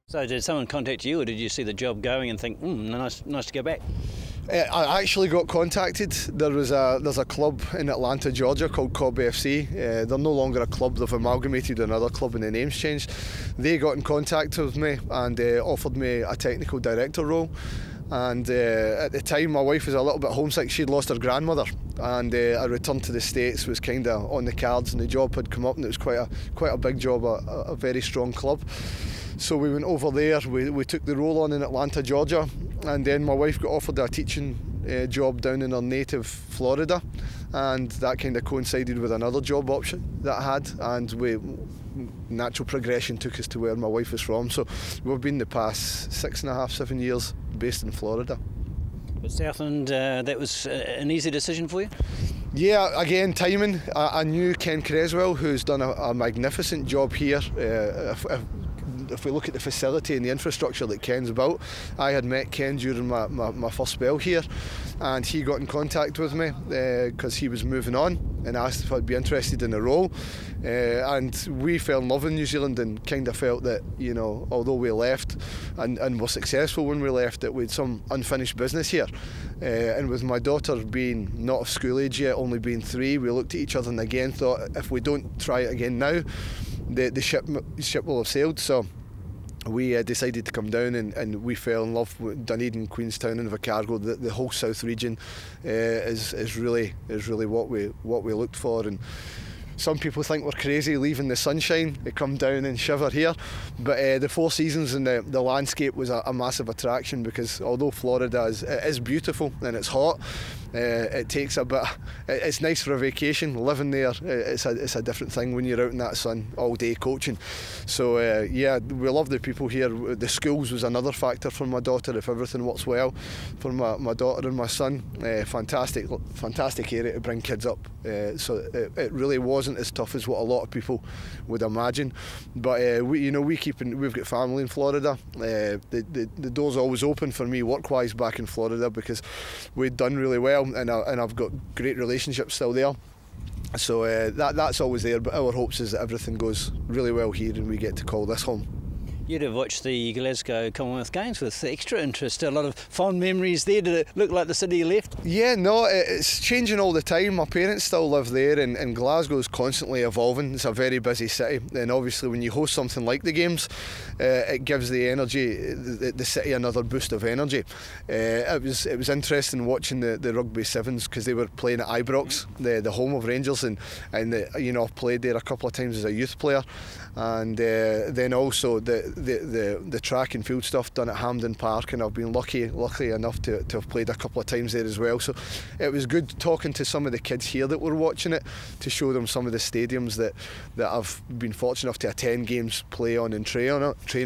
So did someone contact you, or did you see the job going and think, nice to go back? I actually got contacted. There's a club in Atlanta, Georgia called Cobb FC. They're no longer a club, they've amalgamated with another club and the name's changed. They got in contact with me and offered me a technical director role. And at the time my wife was a little bit homesick. She'd lost her grandmother, and a return to the States was kind of on the cards, and the job had come up, and it was quite a big job, a very strong club. So we went over there, we took the role on in Atlanta, Georgia, and then my wife got offered a teaching job down in her native Florida, and that kind of coincided with another job option that I had, and natural progression took us to where my wife is from. So we've been the past 6.5, 7 years based in Florida. But Southland, that was an easy decision for you? Yeah, again, timing. I knew Ken Creswell, who's done a magnificent job here. If we look at the facility and the infrastructure that Ken's built, I had met Ken during my first spell here, and he got in contact with me because he was moving on and asked if I'd be interested in the role. And we fell in love in New Zealand, and kind of felt that, you know, although we left and were successful when we left, that we had some unfinished business here. And with my daughter being not of school age yet, only being 3, we looked at each other and again thought, if we don't try it again now, the ship will have sailed. So we decided to come down, and we fell in love with Dunedin, Queenstown and Invercargill. The whole south region is really what we looked for. And some people think we're crazy leaving the sunshine to come down and shiver here, but the Four Seasons and the landscape was a massive attraction, because although Florida is beautiful and it's hot, it takes a bit. It's nice for a vacation. Living there, it's a different thing when you're out in that sun all day coaching. So yeah, we love the people here. The schools was another factor for my daughter. If everything works well for my daughter and my son, fantastic area to bring kids up. So it really wasn't as tough as what a lot of people would imagine. But we've got family in Florida. The door's always open for me work-wise back in Florida, because we'd done really well, and I've got great relationships still there. So that's always there. But our hopes is that everything goes really well here and we get to call this home. You'd have watched the Glasgow Commonwealth Games with extra interest. A lot of fond memories there. Did it look like the city you left? Yeah, no, it's changing all the time. My parents still live there, and Glasgow is constantly evolving. It's a very busy city, and obviously when you host something like the Games, it gives the city another boost of energy. It was interesting watching the rugby sevens, because they were playing at Ibrox, the home of Rangers, and I've played there a couple of times as a youth player, and then also the track and field stuff done at Hampden Park, and I've been lucky enough to have played a couple of times there as well. So it was good talking to some of the kids here that were watching it, to show them some of the stadiums that I've been fortunate enough to attend games, play on and train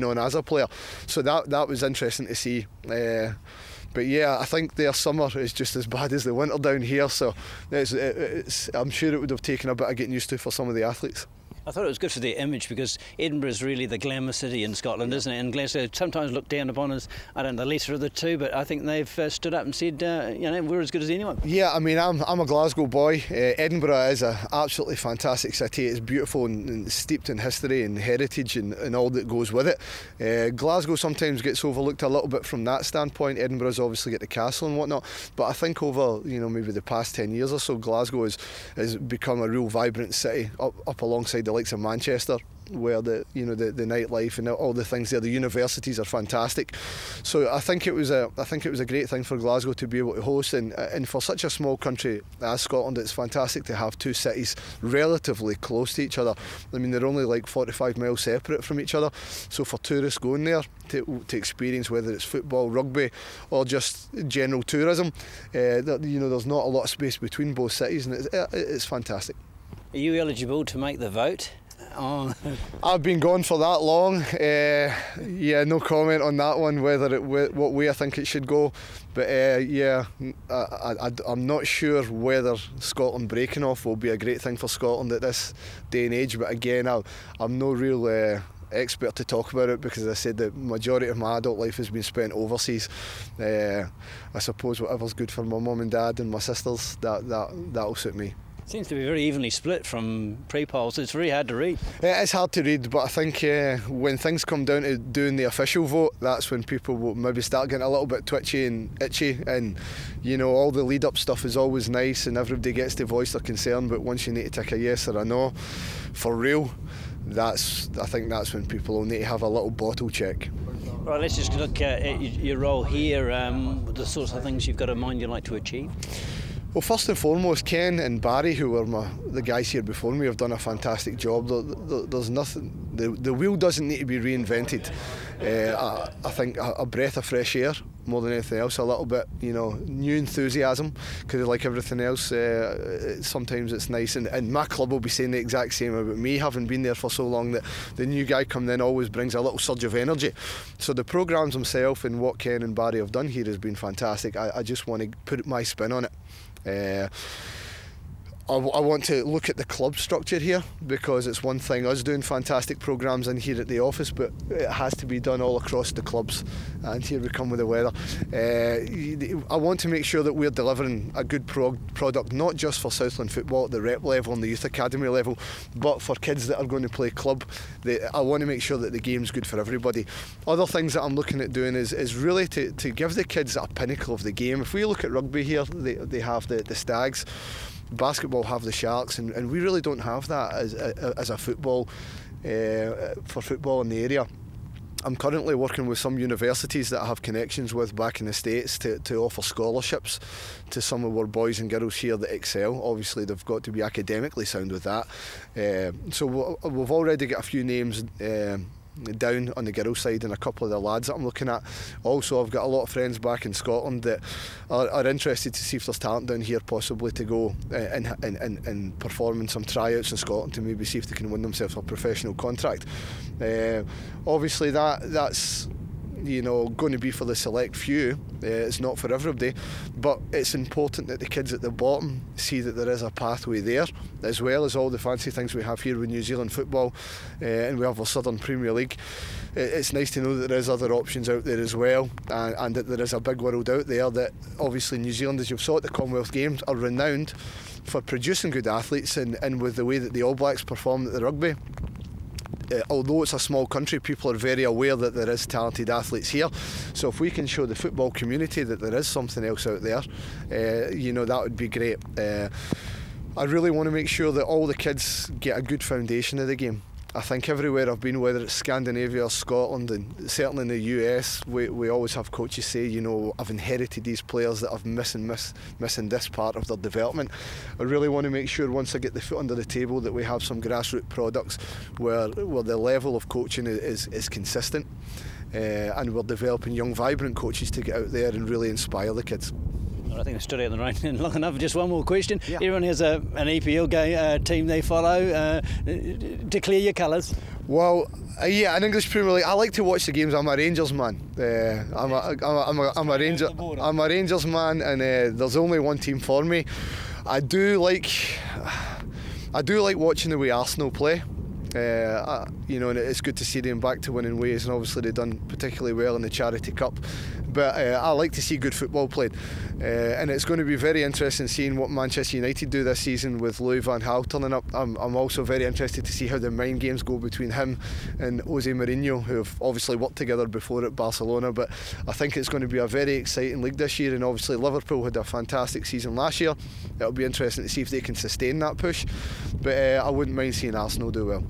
on as a player. So that was interesting to see. But yeah, I think their summer is just as bad as the winter down here, so I'm sure it would have taken a bit of getting used to for some of the athletes. I thought it was good for their image, because Edinburgh is really the glamour city in Scotland, isn't it? And Glasgow sometimes looked down upon as, I don't know, the lesser of the two, but I think they've stood up and said, we're as good as anyone. Yeah, I mean, I'm a Glasgow boy. Edinburgh is an absolutely fantastic city. It's beautiful and steeped in history and heritage and all that goes with it. Glasgow sometimes gets overlooked a little bit from that standpoint. Edinburgh's obviously got the castle and whatnot, but I think over maybe the past 10 years or so, Glasgow has become a real vibrant city up alongside the likes of Manchester, where the nightlife and all the things there. The universities are fantastic. So I think it was a great thing for Glasgow to be able to host, and for such a small country as Scotland, it's fantastic to have two cities relatively close to each other. I mean, they're only like 45 miles separate from each other. So for tourists going there to experience, whether it's football, rugby, or just general tourism, there's not a lot of space between both cities, and it's fantastic. Are you eligible to make the vote? Oh. I've been gone for that long. Yeah, no comment on that one, what way I think it should go. But yeah, I'm not sure whether Scotland breaking off will be a great thing for Scotland at this day and age. But again, I'm no real expert to talk about it, because as I said, the majority of my adult life has been spent overseas. I suppose whatever's good for my mum and dad and my sisters, that'll suit me. Seems to be very evenly split from pre-polls. It's very hard to read. It's hard to read, but I think when things come down to doing the official vote, that's when people will maybe start getting a little bit twitchy and itchy. And you know, all the lead-up stuff is always nice, and everybody gets to voice their concern. But once you need to tick a yes or a no, for real, I think that's when people will need to have a little bottle check. Right, let's just look at your role here. The sorts of things you've got in mind you'd like to achieve. Well, first and foremost, Ken and Barry, who were the guys here before me, have done a fantastic job. There's nothing. The wheel doesn't need to be reinvented. I think a breath of fresh air more than anything else. A little bit, you know, new enthusiasm. Because like everything else, sometimes it's nice. And my club will be saying the exact same about me, having been there for so long. That the new guy coming in always brings a little surge of energy. So the programmes themselves and what Ken and Barry have done here has been fantastic. I just want to put my spin on it. I want to look at the club structure here, because it's one thing us doing fantastic programmes in here at the office, but it has to be done all across the clubs. And here we come with the weather. I want to make sure that we're delivering a good product, not just for Southland football at the rep level and the youth academy level, but for kids that are going to play club. I want to make sure that the game's good for everybody. Other things that I'm looking at doing is really to give the kids a pinnacle of the game. If we look at rugby here, they have the Stags. Basketball have the Sharks, and we really don't have that as a football for football in the area. I'm currently working with some universities that I have connections with back in the States to offer scholarships to some of our boys and girls here that excel. Obviously they've got to be academically sound with that. So we've already got a few names down on the girls' side, and a couple of the lads that I'm looking at. Also, I've got a lot of friends back in Scotland that are interested to see if there's talent down here, possibly to go and perform in some tryouts in Scotland to maybe see if they can win themselves a professional contract. Obviously that's, you know, going to be for the select few. It's not for everybody, but it's important that the kids at the bottom see that there is a pathway there, as well as all the fancy things we have here with New Zealand football, and we have our Southern Premier League. It's nice to know that there is other options out there as well, and that there is a big world out there. That obviously New Zealand, as you've saw at the Commonwealth Games, are renowned for producing good athletes, and with the way that the All Blacks perform at the rugby, although it's a small country, people are very aware that there is talented athletes here. So if we can show the football community that there is something else out there, you know, that would be great. I really want to make sure that all the kids get a good foundation of the game. I think everywhere I've been, whether it's Scandinavia or Scotland, and certainly in the US, we always have coaches say, you know, I've inherited these players that have missing this part of their development. I really want to make sure once I get the foot under the table that we have some grassroots products where the level of coaching is consistent, and we're developing young, vibrant coaches to get out there and really inspire the kids. I think I've stood out in the rain long enough. Just one more question. Yeah. Everyone has an EPL team they follow. Declare your colours. Well, yeah, in English Premier League, I like to watch the games. I'm a Rangers man. I'm a Rangers man, and there's only one team for me. I do like watching the way Arsenal play. You know, and it's good to see them back to winning ways, and obviously they've done particularly well in the Charity Cup. But I like to see good football played, and it's going to be very interesting seeing what Manchester United do this season with Louis van Gaal turning up. I'm also very interested to see how the mind games go between him and Jose Mourinho, who have obviously worked together before at Barcelona. But I think it's going to be a very exciting league this year, and obviously Liverpool had a fantastic season last year. It'll be interesting to see if they can sustain that push, but I wouldn't mind seeing Arsenal do well.